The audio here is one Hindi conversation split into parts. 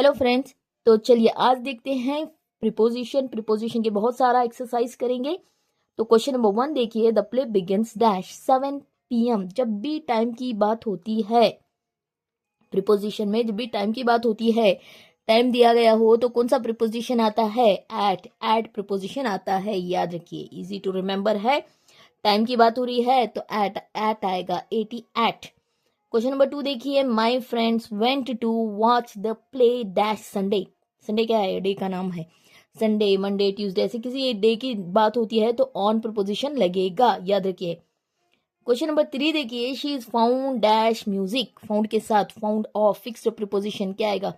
हेलो फ्रेंड्स, तो चलिए आज देखते हैं प्रीपोजिशन के बहुत सारा एक्सरसाइज करेंगे। तो क्वेश्चन नंबर 1 देखिए, the play begins dash 7 PM। जब भी टाइम की बात होती है, प्रीपोजिशन में जब भी टाइम की बात होती है, टाइम दिया गया हो तो कौन सा प्रीपोजिशन आता है? एट प्रीपोजिशन आता है, याद रखिए, इजी टू रिमेम्बर है। टाइम की बात हो रही है तो एट आएगा, 80 एट। क्वेश्चन नंबर 2 देखिए, my friends went to watch the play dash Sunday. Sunday क्या है? डे का नाम है। संडे, मंडे, ट्यूसडे, ऐसे किसी डे की बात होती है तो ऑन प्रपोजिशन लगेगा, याद रखिए। क्वेश्चन नंबर 3 देखिए, she is found dash music. Found के साथ फाउंड ऑफ फिक्स्ड प्रिपोजिशन क्या आएगा?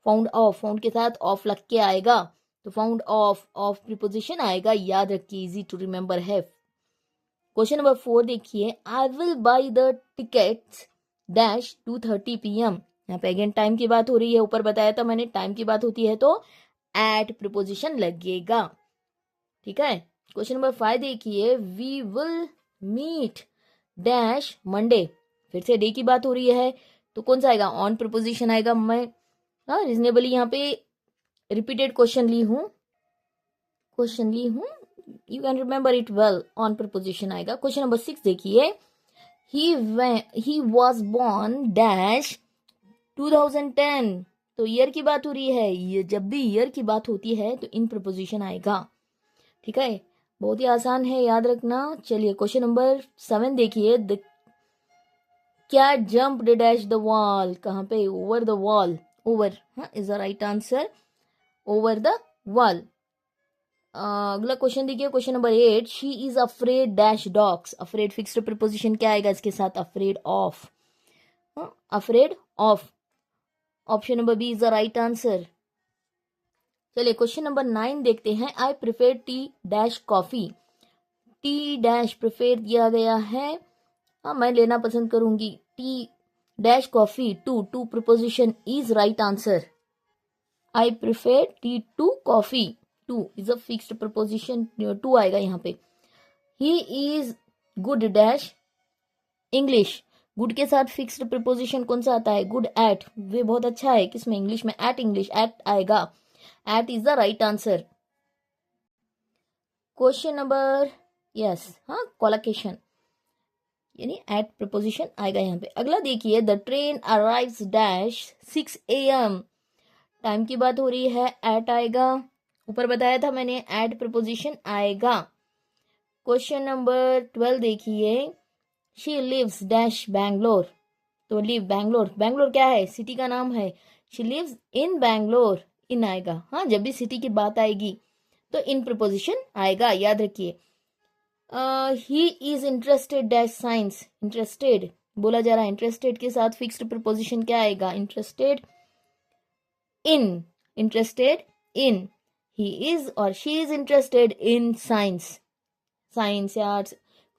फाउंड ऑफ, फाउंड के साथ ऑफ लग के आएगा तो फाउंड ऑफ प्रिपोजिशन आएगा, याद रखिए, इजी टू रिमेम्बर है। क्वेश्चन नंबर 4 देखिए, I will by the tickets dash 2:30 PM। यहाँ पे अगेन टाइम की बात हो रही है, ऊपर बताया था मैंने, टाइम की बात होती है तो एट प्रिपोजिशन लगेगा, ठीक है। क्वेश्चन नंबर 5 देखिए, we will meet dash Monday. फिर से डे की बात हो रही है तो कौन सा आएगा? ऑन प्रिपोजिशन आएगा। मैं रीजनेबली यहाँ पे रिपीटेड क्वेश्चन ली हूँ, you can remember it well, on preposition आएगा। क्वेश्चन नंबर 6 देखिए, he was born dash 2010। तो ईयर की बात हो रही है, ये जब भी ईयर की बात होती है तो इन प्रपोजिशन आएगा, ठीक है। बहुत ही आसान है, याद रखना। चलिए क्वेश्चन नंबर 7 देखिए, द क्या जंप डैश द वॉल। कहाँ पे? Over the wall. Over is the right answer, over the wall. अगला क्वेश्चन देखिए, question number 8, she is afraid dash dogs. Afraid fixed preposition क्या आएगा इसके साथ? Afraid of, afraid of. Option number B is the right answer. चलिए क्वेश्चन नंबर 9 देखते हैं, I prefer tea dash coffee. Tea dash prefer दिया गया है, मैं लेना पसंद करूंगी tea dash coffee. To preposition is right answer. I prefer tea to coffee, to is a fixed preposition, to आएगा यहाँ पे। He is good dash English. Good के साथ फिक्स्ड प्रीपोजिशन कौन सा आता है? Good at. वे बहुत अच्छा है, किसमें? इंग्लिश में। एट इंग्लिश, एट आएगा, at is the right answer. Question number, yes, collocation यानी एट प्रीपोजिशन आएगा यहाँ पे। अगला देखिए, the train arrives dash 6 AM। Time की बात हो रही है, एट आएगा, ऊपर बताया था मैंने, एट प्रीपोजिशन आएगा। क्वेश्चन नंबर 12 देखिए, शी लिव्स डैश बैंगलोर। तो लिव बैंगलोर, बैंगलोर क्या है? सिटी का नाम है। शी लिव्स इन बैंगलोर, इन आएगा, जब भी सिटी की बात आएगी तो इन प्रीपोजिशन आएगा, याद रखिए। He is interested dash science. Interested बोला जा रहा है, इंटरेस्टेड के साथ फिक्स्ड प्रीपोजिशन क्या आएगा? Interested in, interested in. He is और she is interested in science, science या आर्ट्स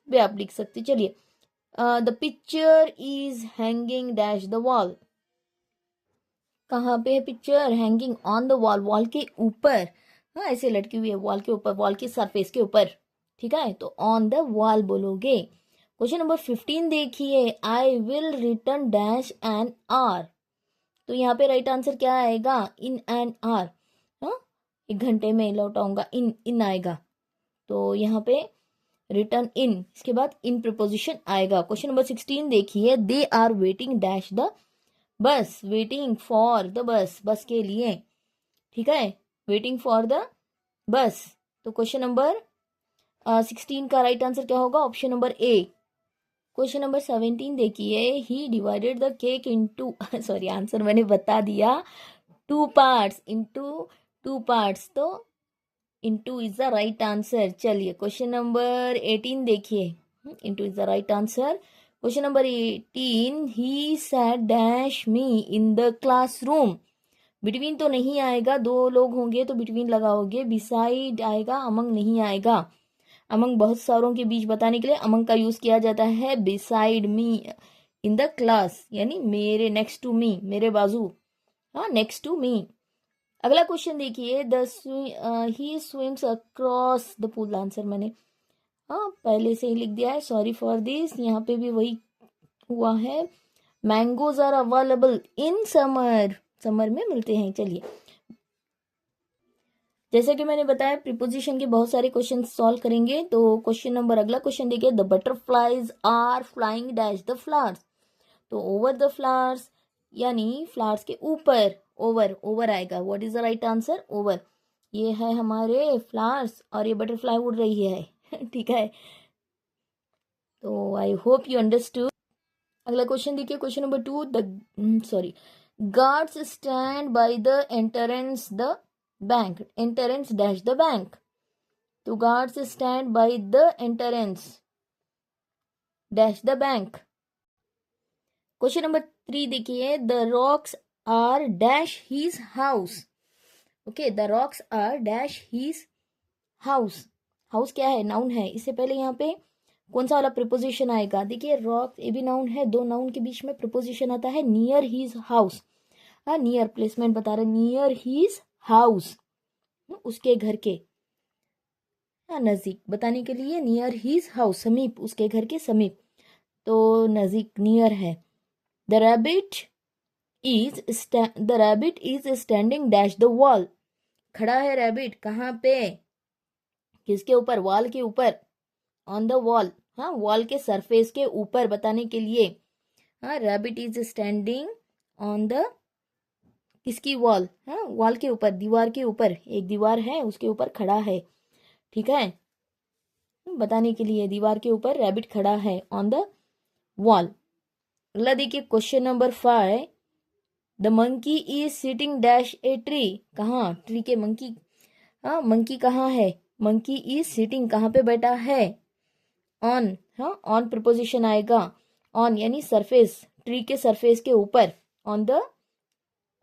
भी आप लिख सकते। चलिए, the picture is hanging dash the wall. कहाँ पे है picture? Hanging on the wall, wall के ऊपर, ऐसे लटकी हुई है वॉल के ऊपर, वॉल की सरफेस के ऊपर, ठीक है, तो ऑन द वॉल बोलोगे। क्वेश्चन नंबर 15 देखिए, I will return dash an hour. तो यहाँ पे राइट आंसर क्या आएगा? इन एन आर, 1 घंटे में लौटाऊंगा, इन आएगा, तो यहाँ पे रिटर्न इन, इसके बाद इन प्रीपोजिशन आएगा। क्वेश्चन नंबर 16 देखिए, they are waiting dash the bus. Waiting for the bus, bus के लिए, ठीक है, वेटिंग फॉर द बस। तो क्वेश्चन नंबर 16 का राइट आंसर क्या होगा? Option number A. Question number 17 देखिए, he divided the cake into sorry, answer मैंने बता दिया, 2 पार्ट्स, इनटू 2 पार्ट्स, तो into is the right answer. चलिए क्वेश्चन नंबर 18 देखिए, into is the right answer. Question number 18, he sat dash me in the classroom. Between तो नहीं आएगा, 2 लोग होंगे तो बिटवीन लगाओगे, बिसाइड आएगा, अमंग नहीं आएगा। अमंग बहुत सारों के बीच बताने के लिए अमंग का यूज किया जाता है। Beside me in the class यानी मेरे, नेक्स्ट टू मी, मेरे बाजू, नेक्स्ट टू मी। अगला क्वेश्चन देखिए, the he swims across the pool. Answer मैंने पहले से ही लिख दिया है, सॉरी फॉर दिस, यहाँ पे भी वही हुआ है। Mangoes are available in summer, summer में मिलते हैं। चलिए, जैसे कि मैंने बताया प्रीपोजिशन के बहुत सारे क्वेश्चन सॉल्व करेंगे। तो क्वेश्चन नंबर, अगला क्वेश्चन देखिए, the butterflies are flying dash the flowers. तो ओवर द फ्लावर्स यानी फ्लावर्स के ऊपर, ओवर, ओवर आएगा। What is the right answer? Over. ये है हमारे फ्लावर्स और ये बटरफ्लाई उड़ रही है ठीक है, तो आई होप यू अंडरस्टूड। अगला क्वेश्चन देखिए, question number 2, the guards stand by the entrance the bank. Entrance dash the bank. तो guards stand by the entrance dash the bank. Question number 3 देखिए, the rocks are dash his house. Okay, the rocks are dash his house. House क्या है? नाउन है। इससे पहले यहाँ पे कौन सा वाला प्रिपोजिशन आएगा? देखिए, रॉक ये भी नाउन है, दो नाउन के बीच में प्रिपोजिशन आता है नियर हीज हाउस। हाँ, नियर प्लेसमेंट बता रहे, नियर हीज हाउस, उसके घर के, हाँ, नजदीक बताने के लिए नियर हीज हाउस, समीप, उसके घर के समीप, तो नजदीक, नियर है। The rabbit is standing dash the wall. खड़ा है रैबिट कहाँ पे? किसके ऊपर? वॉल के ऊपर, ऑन द वॉल। हाँ, वॉल के सरफेस के ऊपर बताने के लिए। हाँ, rabbit is standing on the, किसकी? वॉल। हाँ, वॉल के ऊपर, दीवार के ऊपर, एक दीवार है उसके ऊपर खड़ा है। ठीक है, बताने के लिए दीवार के ऊपर रैबिट खड़ा है, ऑन द वॉल। अगला देखिए, question number 5, the monkey is sitting dash a tree. कहाँ? ट्री के मंकी। हाँ, मंकी कहाँ है? मंकी इज सिटिंग, कहाँ पे बैठा है? ऑन। हाँ, ऑन प्रिपोजिशन आएगा। ऑन यानी सरफेस, ट्री के सरफेस के ऊपर, on the,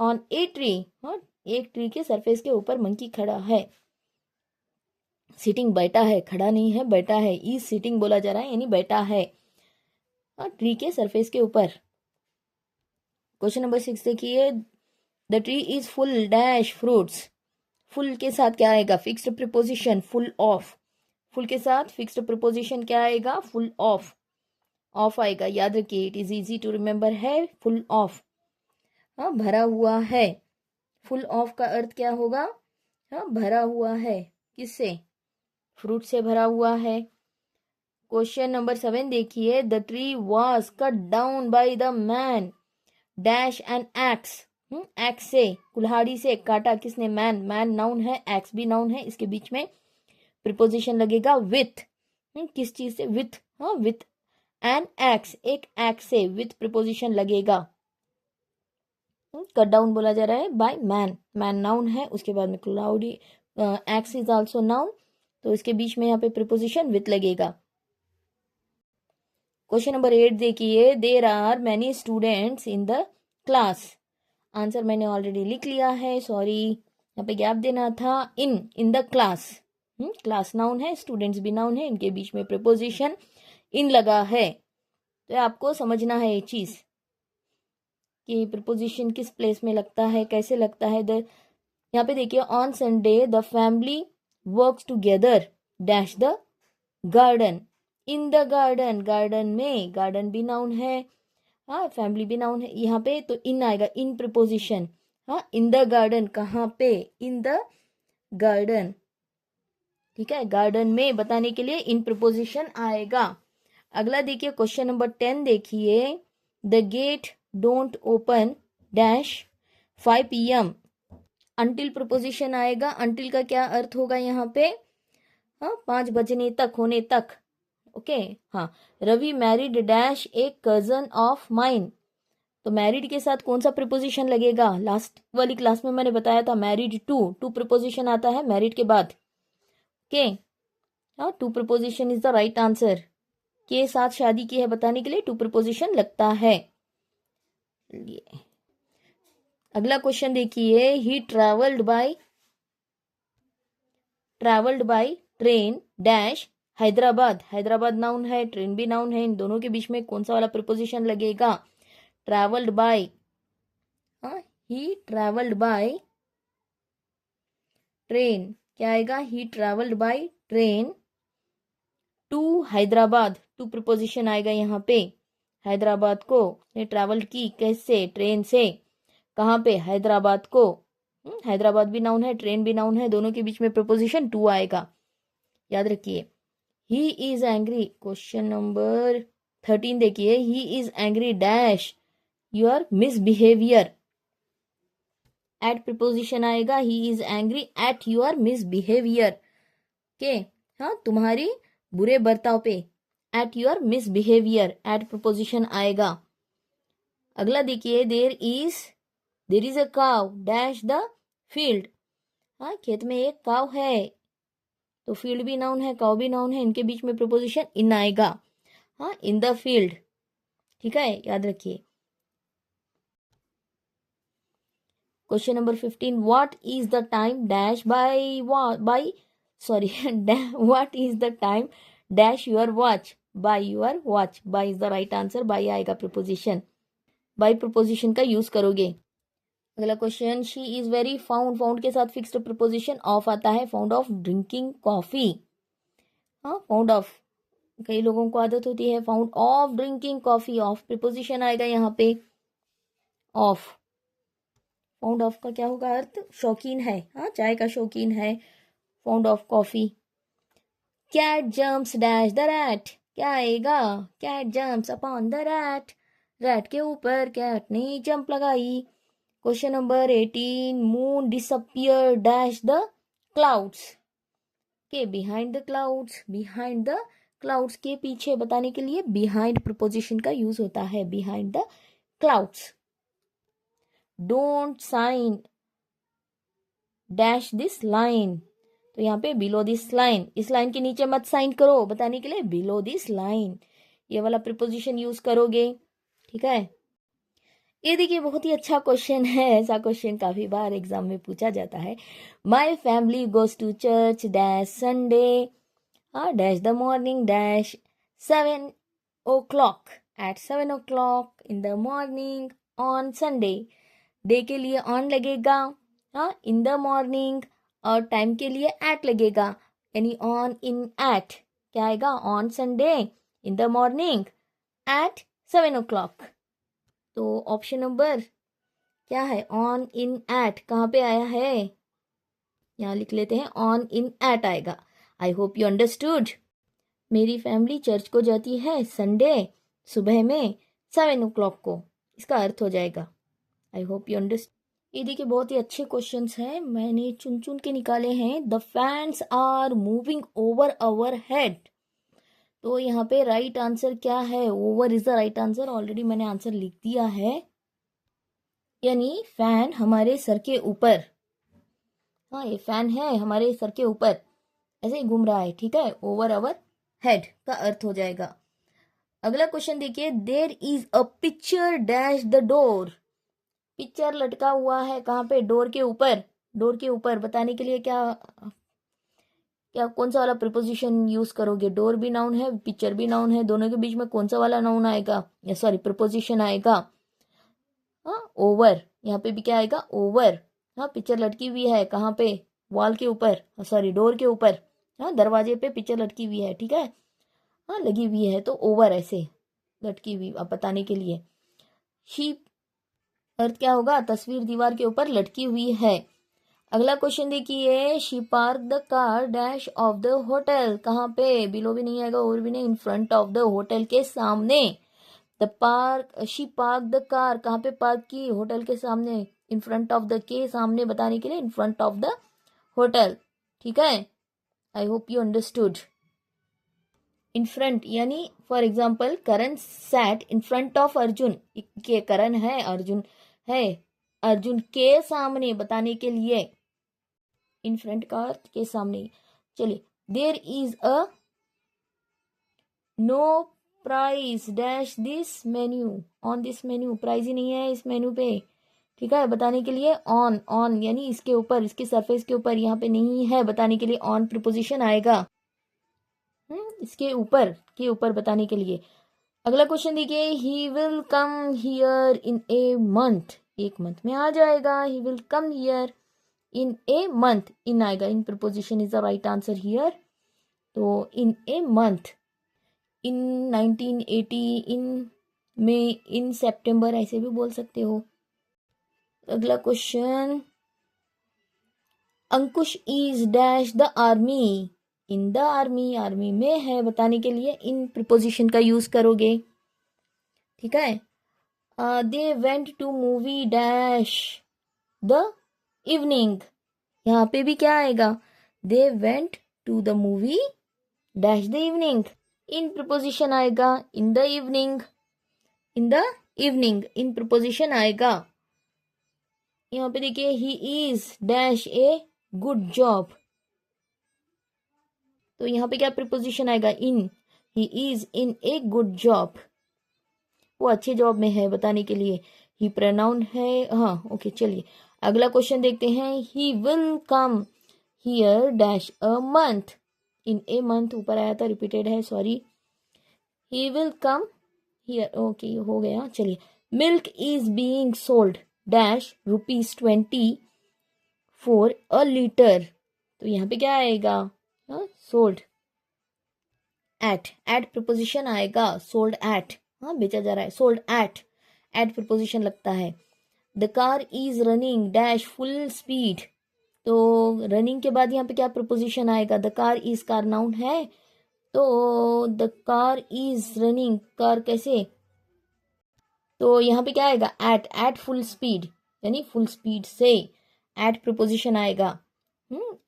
on a tree. हाँ, एक ट्री के सरफेस के ऊपर मंकी खड़ा है। सिटिंग बैठा है, खड़ा नहीं है, बैठा है। इज सिटिंग बोला जा रहा है यानी बैठा है, हाँ, ट्री के सरफेस के ऊपर। क्वेश्चन नंबर 6 देखिए, the tree is full dash fruits. Full के साथ क्या आएगा? Fixed preposition, full of. Full के साथ फिक्स्ड प्रिपोजिशन क्या आएगा? Full of. ऑफ आएगा, याद रखिए, it is easy to remember है, फुल ऑफ। हाँ, भरा हुआ है। फुल ऑफ का अर्थ क्या होगा? हाँ, भरा हुआ है। किससे? फ्रूट से भरा हुआ है। क्वेश्चन नंबर 7 देखिए, the tree was cut down by the man dash an axe. Axe से, कुल्हाड़ी से काटा किसने? मैन। मैन नाउन है, एक्स भी नाउन है, इसके बीच में प्रिपोजिशन लगेगा विथ। किस चीज से? विथ। हाँ, विथ एन एक्स, एक एक्स से विथ प्रिपोजिशन लगेगा। कट डाउन बोला जा रहा है बाय मैन। मैन नाउन है, उसके बाद में कुल्हाड़ी, एक्स इज आल्सो नाउन, तो इसके बीच में यहाँ पे प्रिपोजिशन विथ लगेगा। क्वेश्चन नंबर 8 देखिए, there are many students in the class. Answer मैंने ऑलरेडी लिख लिया है, सॉरी, यहाँ पे गैप देना था। In the class. Class noun है, स्टूडेंट्स भी नाउन है, इनके बीच में प्रिपोजिशन इन लगा है। तो आपको समझना है ये चीज कि प्रिपोजिशन किस प्लेस में लगता है, कैसे लगता है। यहाँ पे देखिए, on Sunday the family works together dash the garden. In the garden, garden में, गार्डन भी नाउन है, हाँ, फैमिली भी नाउन है यहाँ पे, तो इन आएगा, इन प्रिपोजिशन। हाँ, इन द गार्डन, कहाँ पे? In the garden. ठीक है, गार्डन में बताने के लिए इन प्रिपोजिशन आएगा। अगला देखिए, क्वेश्चन नंबर 10 देखिए, the gate don't open dash 5 PM। Until preposition आएगा। अंटिल का क्या अर्थ होगा यहाँ पे? हाँ, 5 बजने तक, होने तक। ओके, हाँ, रवि मैरिड डैश एक कजन ऑफ माइन। तो मैरिड के साथ कौन सा प्रिपोजिशन लगेगा? लास्ट वाली क्लास में मैंने बताया था, मैरिड टू प्रिपोजिशन आता है मैरिड के बाद। ओके, हाँ, to preposition is the right answer. के साथ शादी की है बताने के लिए टू प्रिपोजिशन लगता है। अगला क्वेश्चन देखिए, he travelled by train dash Hyderabad. Hyderabad noun है, ट्रेन भी नाउन है, इन दोनों के बीच में कौन सा वाला प्रिपोजिशन लगेगा? Travelled by. हाँ, ही ट्रेवल्ड बाय ट्रेन, क्या आएगा? He travelled by train to Hyderabad. To preposition आएगा यहाँ पे। हैदराबाद को ने ट्रेवल की, कैसे? ट्रेन से। कहाँ पे, हैदराबाद को। हैदराबाद भी नाउन है, ट्रेन भी नाउन है, दोनों के बीच में प्रपोजिशन टू आएगा, याद रखिए। He is angry, question number 13 देखिए, he is angry dash your misbehaviour. At preposition आएगा, he is angry at your misbehaviour के, हाँ तुम्हारी बुरे बर्ताव पे, at your misbehaviour, at preposition आएगा। अगला देखिए, देर इज अ काव डैश द फील्ड, हाँ खेत में एक काव है, तो फील्ड भी नाउन है, काव भी नाउन है, इनके बीच में प्रिपोजिशन इन आएगा, हाँ इन द फील्ड, ठीक है, याद रखिए। Question number 15, what is the time dash by sorry what is the time dash your watch by your watch, by is the right answer, by आएगा प्रिपोजिशन, बाय प्रिपोजिशन का यूज करोगे। अगला question, she is very found, found के साथ फिक्स्ड प्रिपोजिशन ऑफ आता है, फाउंड ऑफ ड्रिंकिंग कॉफी, हाँ फाउंड ऑफ, कई लोगों को आदत होती है found of drinking coffee, of preposition आएगा यहाँ पे, ऑफ, फाउंड ऑफ का क्या होगा अर्थ, शौकीन है, हाँ चाय का शौकीन है, found of coffee. Cat jumps dash the rat, क्या आएगा, cat jumps upon the rat, rat के ऊपर कैट ने जंप लगाई। Question number 18, moon disappear dash the clouds, के behind the clouds, behind the clouds के पीछे बताने के लिए बिहाइंड प्रिपोजिशन का यूज होता है, behind the clouds. Don't sign dash this line, तो यहाँ पे बिलो दिस लाइन, इस लाइन के नीचे मत साइन करो, बताने के लिए बिलो दिस लाइन, ये वाला प्रिपोजिशन यूज करोगे, ठीक है। ये देखिए बहुत ही अच्छा क्वेश्चन है, ऐसा क्वेश्चन काफी बार एग्जाम में पूछा जाता है। My family goes to church dash Sunday, dash the morning dash 7 o'clock, at 7 o'clock in the morning on Sunday, day के लिए ऑन लगेगा, इन द मॉर्निंग, और टाइम के लिए एट लगेगा, यानी ऑन इन एट, क्या आएगा, on Sunday in the morning at 7 o'clock। तो ऑप्शन नंबर क्या है, ऑन इन एट, कहाँ पे आया है, यहाँ लिख लेते हैं, ऑन इन एट आएगा। आई होप यू अंडरस्टूड। मेरी फैमिली चर्च को जाती है संडे सुबह में 7 o'clock को, इसका अर्थ हो जाएगा। आई होप यू अंडरस्टूड। ये देखिए बहुत ही अच्छे क्वेश्चंस हैं, मैंने चुन चुन के निकाले हैं। The fans are moving over our head, तो यहाँ पे राइट आंसर क्या है, over is the right answer, already मैंने आंसर लिख दिया है, यानी फैन हमारे सर के ऊपर, हाँ ये फैन है हमारे सर के ऊपर, ऐसे ही घूम रहा है, ठीक है, ओवर अवर हेड का अर्थ हो जाएगा। अगला क्वेश्चन देखिए, there is a picture dash the door, picture लटका हुआ है कहाँ पे, डोर के ऊपर, डोर के ऊपर बताने के लिए क्या क्या कौन सा वाला प्रिपोजिशन यूज करोगे, डोर भी नाउन है, पिक्चर भी नाउन है, दोनों के बीच में कौन सा वाला नाउन आएगा, या सॉरी प्रिपोजिशन आएगा, हाँ ओवर, यहाँ पे भी क्या आएगा, ओवर, हाँ पिक्चर लटकी हुई है कहाँ पे, वॉल के ऊपर, सॉरी डोर के ऊपर, हाँ दरवाजे पे पिक्चर लटकी हुई है, ठीक है, हाँ लगी हुई है, तो ओवर ऐसे लटकी हुई, अब बताने के लिए। शीप, अर्थ क्या होगा, तस्वीर दीवार के ऊपर लटकी हुई है। अगला क्वेश्चन देखिए, she park the car dash of the hotel, कहाँ पे, बिलो भी नहीं आएगा, ओवर भी नहीं, इन फ्रंट ऑफ द होटल के सामने, the park, she park the car, कहाँ पे पार्क की, होटल के सामने, इन फ्रंट ऑफ द के सामने बताने के लिए in front of the hotel, ठीक है। I hope you understood. In front यानी for example Karan sat in front of Arjun, के करण है, अर्जुन है, अर्जुन के सामने बताने के लिए इन फ्रंट का अर्थ के सामने। चलिए, there is a no price dash this menu, on this menu, price ही नहीं है इस मेन्यू पे, ठीक है, बताने के लिए ऑन, ऑन यानी इसके ऊपर, इसके सरफेस के ऊपर, यहाँ पे नहीं है बताने के लिए ऑन प्रिपोजिशन आएगा, इसके ऊपर, के ऊपर बताने के लिए। अगला क्वेश्चन देखिए, he will come here in a month, एक मंथ में आ जाएगा, he will come here in a month, in आएगा, in preposition is the right answer here, तो इन ए मंथ, इन 1980, इन में, इन सितंबर, ऐसे भी बोल सकते हो। अगला question, Ankush is dash the army, in the army, army में है बताने के लिए इन प्रीपोजिशन का यूज करोगे। ठीक है, they went to movie dash the evening, यहाँ पे भी क्या आएगा, they went to the movie dash the evening, in preposition आएगा, in the evening, in the evening in preposition आएगा। यहाँ पे देखिए, he is dash a good job, तो यहाँ पे क्या प्रीपोजिशन आएगा, in, he is in a good job, वो अच्छे जॉब में है बताने के लिए, ही प्रोनाउन है। हाँ ओके, चलिए अगला क्वेश्चन देखते हैं, ही will come here dash a month, in a month ऊपर आया था, रिपीटेड है, sorry, he will come here, okay हो गया। चलिए, milk is being sold dash ₹20 for a litre, तो यहाँ पे क्या आएगा, सोल्ड एट प्रीपोजिशन आएगा, सोल्ड एट, हाँ बेचा जा रहा है, सोल्ड एट प्रीपोजिशन लगता है। The car is running dash full speed, तो रनिंग के बाद यहाँ पे क्या प्रीपोजिशन आएगा, the car is, car noun है, तो the car is running, car कैसे, तो यहाँ पे क्या आएगा, एट फुल स्पीड, यानी फुल स्पीड से एट प्रीपोजिशन आएगा,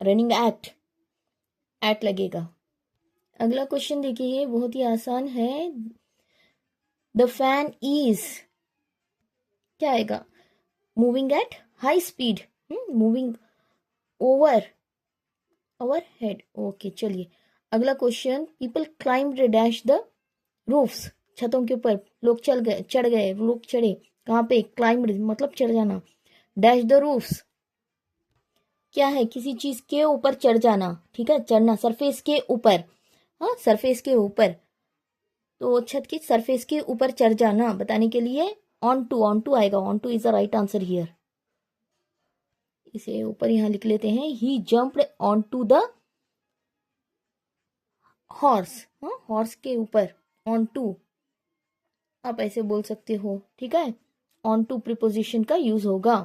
रनिंग एट लगेगा। अगला क्वेश्चन देखिए, बहुत ही आसान है, द फैन इज, क्या आएगा, moving at high speed, moving over head, okay. चलिए अगला question, people climbed dash the roofs, छतों के ऊपर लोग चढ़ गए, लोग चढ़े, कहाँ पे, क्लाइम्ड मतलब चढ़ जाना, डैश द रूफ्स क्या है, किसी चीज के ऊपर चढ़ जाना, ठीक है, चढ़ना, सरफेस के ऊपर, हाँ सरफेस के ऊपर, तो छत की सरफेस के ऊपर चढ़ जाना बताने के लिए ऑन टू आएगा, onto is the right answer here, इसे ऊपर यहां लिख लेते हैं, he jumped onto the horse, हाँ हॉर्स के ऊपर, ऑन टू आप ऐसे बोल सकते हो, ठीक है, ऑन टू प्रीपोजिशन का यूज होगा।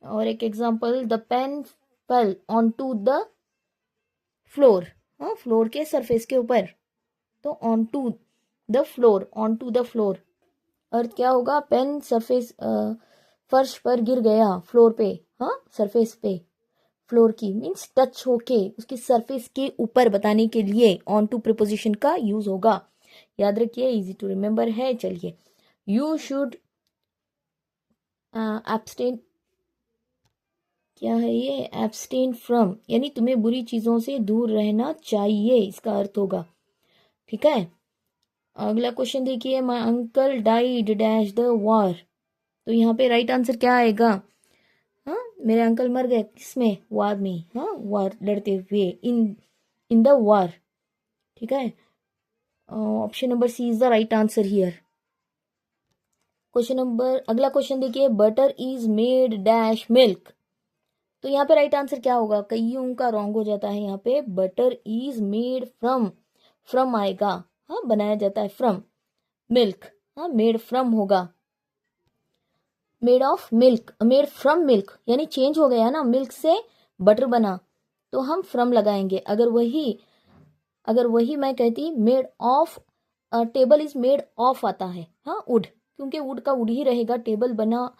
और एक example, the pen fell onto the floor, हाँ फ्लोर के सरफेस के ऊपर, तो onto the floor, onto the floor, अर्थ क्या होगा, पेन सरफेस, फर्श पर गिर गया, फ्लोर पे, हाँ सरफेस पे, फ्लोर की मीन्स टच होके उसकी सरफेस के ऊपर बताने के लिए ऑन टू प्रीपोजिशन का यूज होगा, याद रखिए, इजी टू रिमेम्बर है। चलिए, यू शुड एब्सटेन, क्या है ये, एब्सटेन फ्रॉम, यानी तुम्हें बुरी चीजों से दूर रहना चाहिए, इसका अर्थ होगा, ठीक है। अगला क्वेश्चन देखिए, my uncle died dash the war, तो यहाँ पे राइट आंसर क्या आएगा, हाँ मेरे अंकल मर गए किसमें, वॉर में, हाँ वॉर लड़ते हुए, इन द वॉर, ठीक है, option number C is the right answer here. अगला क्वेश्चन देखिए, butter is made dash milk, तो यहाँ पे राइट आंसर क्या होगा, कईयों का रॉन्ग हो जाता है, यहाँ पे बटर इज मेड फ्रॉम आएगा, हाँ बनाया जाता है फ्रॉम मिल्क, हाँ मेड फ्रॉम होगा, made of milk, made from milk यानी चेंज हो गया ना, मिल्क से बटर बना, तो हम फ्रॉम लगाएंगे। अगर वही मैं कहती made of, table is made of आता है, हाँ वुड, क्योंकि वुड का वुड ही रहेगा, टेबल बना,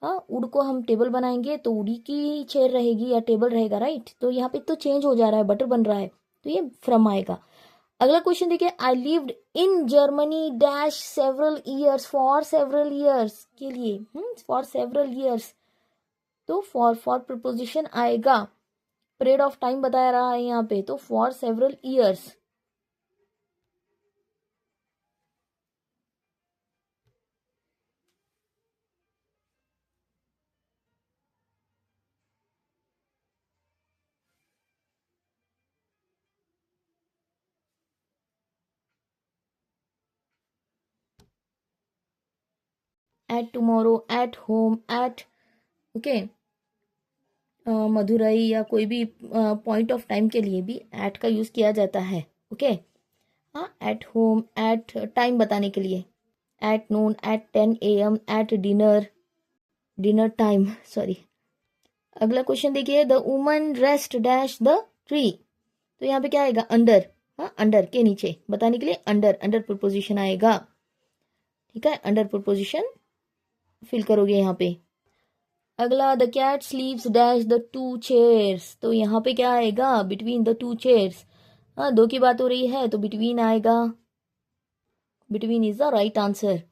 हाँ वुड को हम टेबल बनाएंगे तो वुड की चेयर रहेगी या टेबल रहेगा, राइट, तो यहाँ पे तो चेंज हो जा रहा है, बटर बन रहा है, तो ये फ्रॉम आएगा। अगला क्वेश्चन देखिए, I lived in Germany dash several years, for several years के लिए, फॉर सेवरल ईयर्स, तो फॉर प्रीपोजिशन आएगा, पीरियड ऑफ टाइम बताया रहा है यहाँ पे, तो for several years. At tomorrow, at home, at, okay, Madurai या कोई भी पॉइंट ऑफ टाइम के लिए भी एट का यूज किया जाता है, ओके, हाँ एट होम, एट टाइम बताने के लिए, at noon, at 10 AM, at dinner, dinner time, sorry. अगला क्वेश्चन देखिए, the woman rest dash the tree. तो यहाँ पे क्या आएगा, अंडर। हाँ, अंडर के नीचे बताने के लिए अंडर, अंडर प्रीपोजिशन आएगा। ठीक है, अंडर प्रीपोजिशन फिल करोगे यहाँ पे। अगला, the cat sleeps dash the two chairs. तो यहाँ पे क्या आएगा, बिटवीन द टू चेयर्स। हाँ, दो की बात हो रही है तो बिटवीन आएगा। Between is the right answer.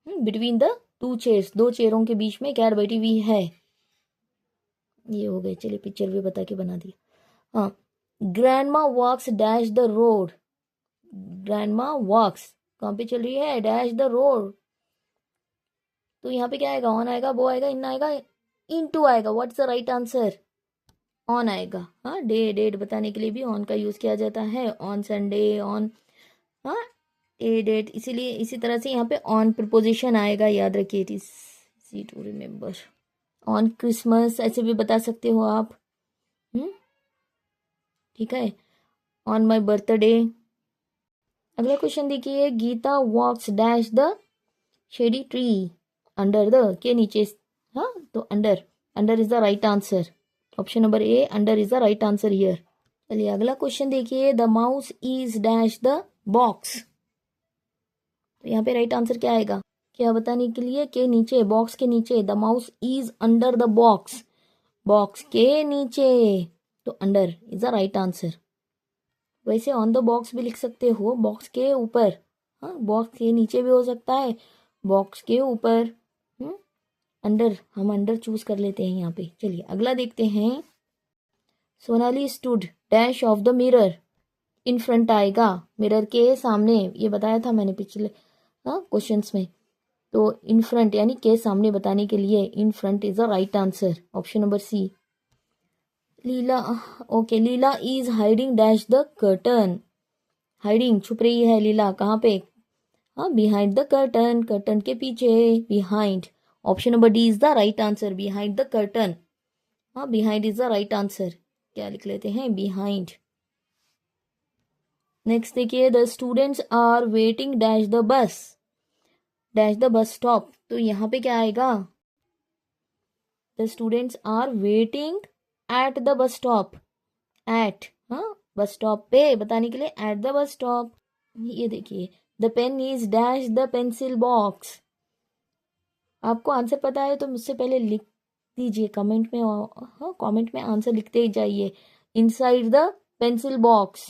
Between the two chairs, दो चेयरों के बीच में कैट बैठी हुई है। ये हो गए, चलिए पिक्चर भी बता के बना दिया। हाँ, grandma walks dash the road. Grandma walks कहाँ पे चल रही है, डैश द रोड। तो यहाँ पे क्या आएगा, ऑन आएगा, वो आएगा, इन आएगा, इनटू आएगा। What's the right answer, on आएगा। हाँ, डे डेट बताने के लिए भी ऑन का यूज किया जाता है, ऑन संडे, ऑन। हाँ, ए डेट, इसीलिए इसी तरह से यहाँ पे ऑन प्रीपोजिशन आएगा, याद रखिए, it is easy to remember. On Christmas ऐसे भी बता सकते हो आप। ठीक है, ऑन माई बर्थडे। अगला क्वेश्चन देखिए, Geeta walks dash the shady tree. Under the के नीचे। हाँ, तो under, under is the right answer. Option number A, under is the right answer here. चलिए अगला क्वेश्चन देखिए, the mouse is dash the box. तो यहाँ पे राइट आंसर क्या आएगा, क्या बताने के लिए, के नीचे, बॉक्स के नीचे। The mouse is under the box, box के नीचे, तो under is the right answer. वैसे ऑन द बॉक्स भी लिख सकते हो, बॉक्स के ऊपर। हाँ, बॉक्स के नीचे भी हो सकता है, बॉक्स के ऊपर। अंडर, हम अंडर चूज कर लेते हैं यहाँ पे। चलिए अगला देखते हैं, Sonali stood dash of the mirror. In front आएगा, मिरर के सामने, ये बताया था मैंने पिछले क्वेश्चंस में। तो इन फ्रंट यानी के सामने बताने के लिए in front is the right answer. Option number C. Leela, okay, Leela is hiding dash the curtain. Hiding, छुप रही है लीला, कहाँ पे, हाँ, बिहाइंड द कर्टन, कर्टन के पीछे, behind. Option number D is the right answer, behind the curtain. हाँ, behind is the right answer. क्या लिख लेते हैं, बिहाइंड। नेक्स्ट देखिए, the students are waiting dash the bus, dash the bus stop. तो यहाँ पे क्या आएगा, the students are waiting at the bus stop. At, हाँ, बस स्टॉप पे बताने के लिए एट द बस स्टॉप। ये देखिए, the pen is dash the pencil box. आपको आंसर पता है तो मुझसे पहले लिख दीजिए कमेंट में। हाँ, कमेंट में आंसर लिखते ही जाइए। Inside the pencil box,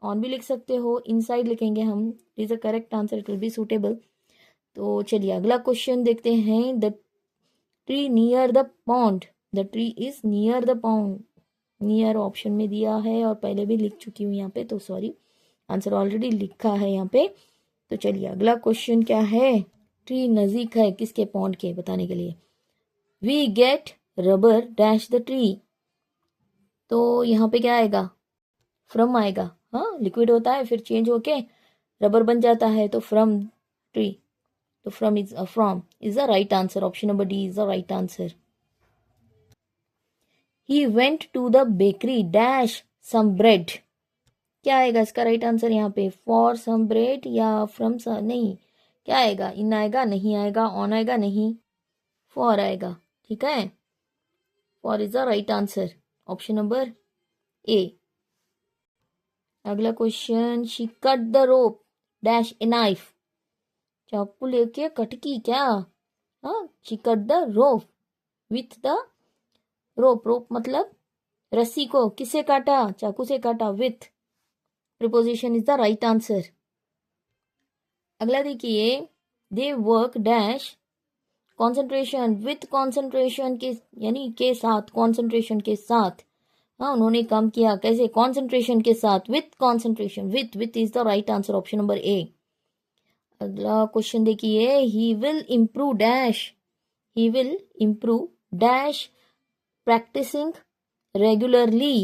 on भी लिख सकते हो, इनसाइड लिखेंगे हम, is the correct answer, it will be suitable. तो चलिए अगला क्वेश्चन देखते हैं, the tree near the pond. The tree is near the pond. Near option में दिया है और पहले भी लिख चुकी हूँ यहाँ पे, तो सॉरी, आंसर ऑलरेडी लिखा है यहाँ पे। तो चलिए अगला क्वेश्चन क्या है, ट्री नजदीक है किसके, पॉन्ड के, बताने के लिए। We get rubber dash the tree. तो यहाँ पे क्या आएगा, फ्रॉम आएगा। हाँ, लिक्विड होता है फिर चेंज होके रबर बन जाता है, तो फ्रॉम ट्री। तो from is the right answer. Option number D is the right answer. He went to the bakery dash some bread. क्या आएगा इसका राइट आंसर यहाँ पे, फॉर सम ब्रेड या फ्रॉम, नहीं, क्या आएगा, इन आएगा, नहीं आएगा, ऑन आएगा, नहीं, फॉर आएगा। ठीक है, for is the right answer. Option number A. अगला question, she cut the rope dash a knife. चाकू लेके कटकी क्या, हाँ, she cut the rope with the rope. Rope मतलब रस्सी को, किससे काटा, चाकू से काटा, with preposition is the right answer. अगला देखिए, they work dash concentration with concentration के, यानी के साथ, कॉन्सेंट्रेशन के साथ। हाँ, उन्होंने काम किया कैसे, कॉन्सेंट्रेशन के साथ, with concentration, with is the right answer. Option number A. अगला क्वेश्चन देखिए, he will improve dash, he will improve dash practicing regularly.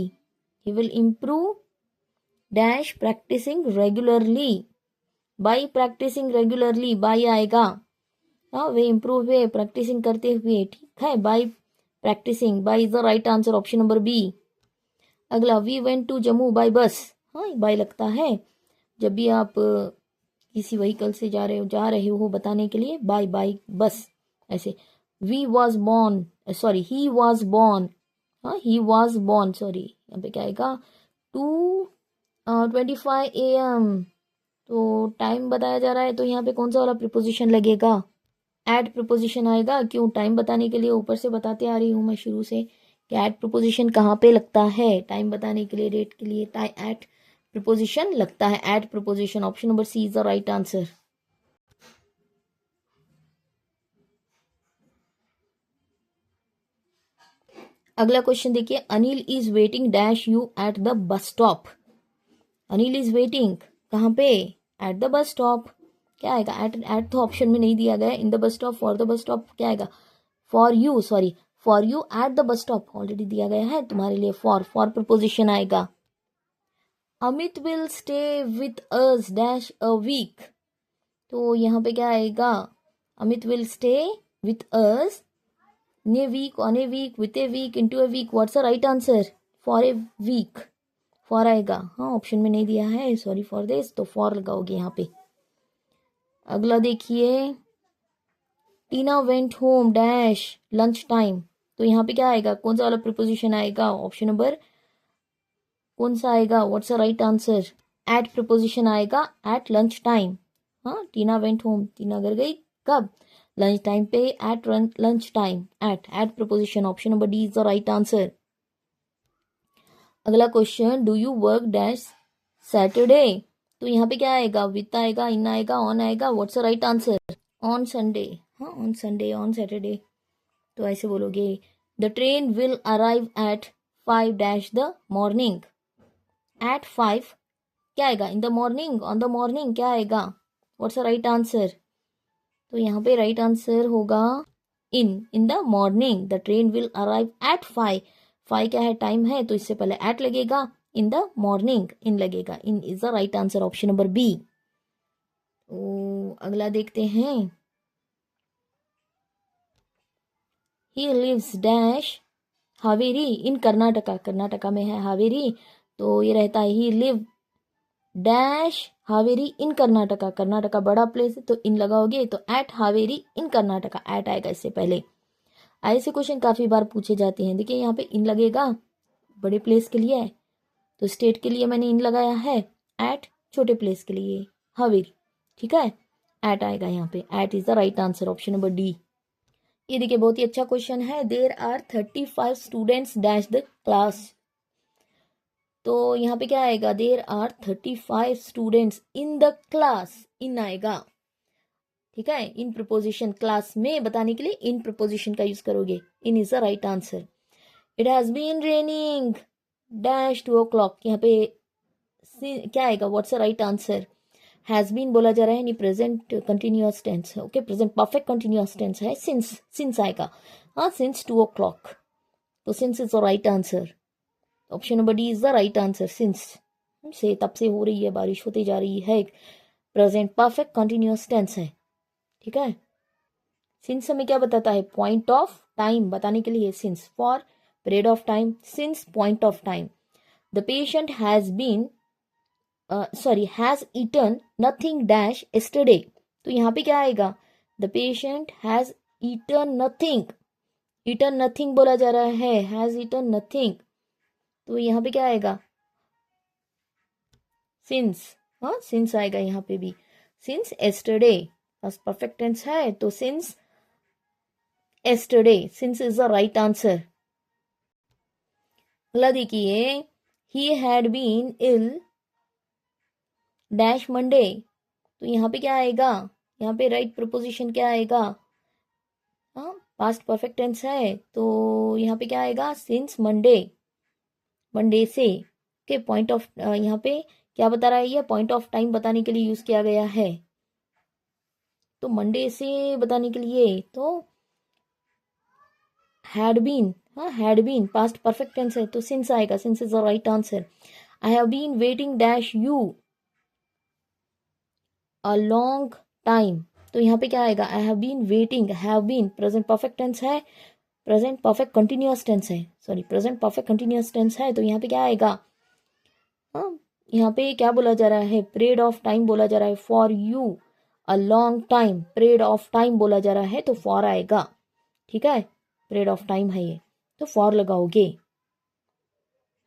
He will improve dash practicing regularly. By practicing regularly, by आएगा। हाँ, वे इम्प्रूव हुए प्रैक्टिसिंग करते हुए, ठीक है, by practising, by is the right answer. Option number B. अगला, we went to Jammu by bus. हाँ, बाई लगता है जब भी आप किसी व्हीकल से जा रहे हो बताने के लिए, बाई, बाई बस, ऐसे। We was born, sorry he was born, हाँ ही वॉज बॉर्न, सॉरी यहाँ पे क्या आएगा 2:25 AM। तो टाइम बताया जा रहा है, तो यहाँ पे कौन सा वाला प्रिपोजिशन लगेगा, एट प्रिपोजिशन आएगा। क्यों, टाइम बताने के लिए ऊपर से बताते आ रही हूँ मैं शुरू से कि एट प्रिपोजिशन कहाँ पे लगता है, टाइम बताने के लिए, डेट के लिए एट प्रिपोजिशन लगता है, at preposition. Option number C is the right answer. अगला क्वेश्चन देखिए, Anil is waiting dash you at the bus stop. Anil is waiting कहाँ पे, एट द बस स्टॉप। क्या आएगा, एट तो ऑप्शन में नहीं दिया गया, in the bus stop, for the bus stop, क्या आएगा, for you, sorry for you at the bus stop already दिया गया है तुम्हारे लिए, फॉर प्रपोजिशन आएगा। Amit will stay with us dash a week. तो यहाँ पे क्या आएगा, Amit will stay with us in a week, on a week, with a week, into a week. What's the right answer? For a week. For आएगा, हाँ ऑप्शन में नहीं दिया है, सॉरी फॉर दिस, तो फॉर लगाओगे यहाँ पे। अगला देखिए, Tina went home dash lunch time. तो यहाँ पे क्या आएगा, कौन सा वाला प्रिपोजिशन आएगा, ऑप्शन नंबर कौन सा आएगा, what's the right answer, at preposition आएगा, एट लंच टाइम। हाँ टीना वेंट होम, टीना घर गई कब, लंच टाइम पे, at lunch time, at preposition. Option number D is the right answer. अगला question, do you work dash Saturday. तो यहाँ पे क्या आएगा, विथ आएगा, इन आएगा, ऑन आएगा, what's the right answer, on Sunday. हाँ ऑन संडे, ऑन सैटरडे, तो ऐसे बोलोगे, the train will arrive at 5 dash the morning. At 5 क्या आएगा, in the morning, on the morning, क्या आएगा, व्हाट्स द राइट आंसर। तो यहाँ पे राइट आंसर होगा इन the morning, the train will arrive at 5। 5 क्या है, टाइम है, तो इससे पहले एट लगेगा, इन द मॉर्निंग इन लगेगा, in is the right answer, option number B. अगला देखते हैं, he lives dash Haveri in Karnataka. Karnataka में है हावेरी, तो ये रहता है he live dash Haveri in Karnataka. Karnataka बड़ा प्लेस है, तो इन लगाओगे तो at Haveri in Karnataka, at आएगा इससे पहले। ऐसे क्वेश्चन काफी बार पूछे जाते हैं। देखिए यहाँ पे इन लगेगा, बड़े प्लेस के लिए है, तो स्टेट के लिए मैंने इन लगाया है, एट छोटे प्लेस के लिए हावेरी, ठीक है, एट आएगा यहाँ पे, at is the right answer, option number D. ये देखिए बहुत ही अच्छा क्वेश्चन है, there are 35 students dash the class. तो यहाँ पे क्या आएगा, there are 35 students in the class, in आएगा, ठीक है, इन प्रपोजिशन, क्लास में बताने के लिए इन प्रपोजिशन का यूज करोगे, in is the right answer. It has been raining dash 2 o'clock। यहाँ पे क्या आएगा, what's the right answer, has been बोला जा रहा है, नहीं प्रेजेंट कंटिन्यूअस टेंस है, okay present perfect continuous tense है, सिंस आएगा, हाँ सिंस 2 o'clock, तो since is the right answer, option number D is the right answer. Since से तब से हो रही है, बारिश होती जा रही है, प्रेजेंट परफेक्ट कंटिन्यूअस टेंस है, ठीक है। सिंस हमें क्या बताता है, पॉइंट ऑफ टाइम बताने के लिए, since for period of time, since point of time. The patient has been has eaten nothing dash yesterday. तो यहाँ पे क्या आएगा, the patient has eaten nothing, eaten nothing बोला जा रहा है, हैज ईटन नथिंग, तो यहाँ पे क्या आएगा, सिंस, हाँ सिंस आएगा यहाँ पे भी, सिंस एस्टरडे, परफेक्ट टेंस है, तो since yesterday, since is the right answer. अगला देखिए, he had been ill dash Monday. तो यहाँ पे क्या आएगा, यहाँ पे राइट प्रपोजिशन क्या आएगा, हाँ पास्ट परफेक्ट टेंस है, तो यहाँ पे क्या आएगा, सिंस मंडे, मंडे से, के पॉइंट ऑफ, यहाँ पे क्या बता रहा है, ये पॉइंट ऑफ टाइम बताने के लिए यूज किया गया है, तो मंडे से बताने के लिए, तो हैड बीन, हाँ had been past perfect tense है, तो सिंस आएगा, since is the right answer. I have been waiting dash you a long time. तो यहाँ पे क्या आएगा, I have been waiting, have been present perfect tense है, प्रेजेंट परफेक्ट कंटिन्यूअस टेंस है, sorry present perfect continuous tense है, तो यहाँ पे क्या आएगा, हाँ यहाँ पे क्या बोला जा रहा है, पीरियड ऑफ टाइम बोला जा रहा है, for you a long time, period of time बोला जा रहा है, तो फॉर आएगा, ठीक है, पीरियड ऑफ टाइम है ये, तो फॉर लगाओगे।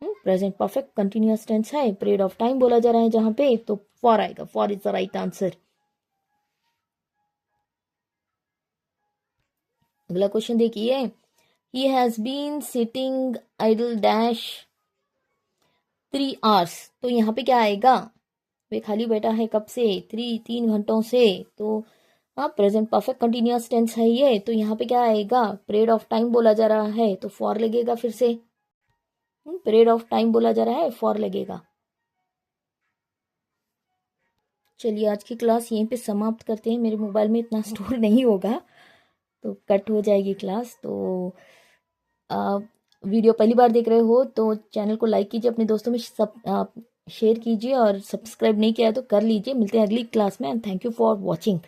प्रेजेंट परफेक्ट कंटिन्यूअस टेंस है, पीरियड ऑफ टाइम बोला जा रहा है जहां पे, तो फॉर आएगा, for is the right answer. अगला क्वेश्चन देखिए, he has been sitting idle dash 3 hours, तो यहाँ पे क्या आएगा, वे खाली बैठा है कब से, 3 घंटों से, तो हाँ प्रेजेंट परफेक्ट कंटिन्यूअस टेंस है ये, तो यहाँ पे क्या आएगा, पीरियड ऑफ टाइम बोला जा रहा है, तो फॉर लगेगा फिर से। पीरियड ऑफ टाइम बोला जा रहा है, फॉर लगेगा। चलिए आज की क्लास यहीं पे समाप्त करते हैं, मेरे मोबाइल में इतना स्टोर नहीं होगा, तो कट हो जाएगी क्लास। तो वीडियो पहली बार देख रहे हो तो चैनल को लाइक कीजिए, अपने दोस्तों में सब शेयर कीजिए, और सब्सक्राइब नहीं किया है तो कर लीजिए। मिलते हैं अगली क्लास में, and thank you for watching.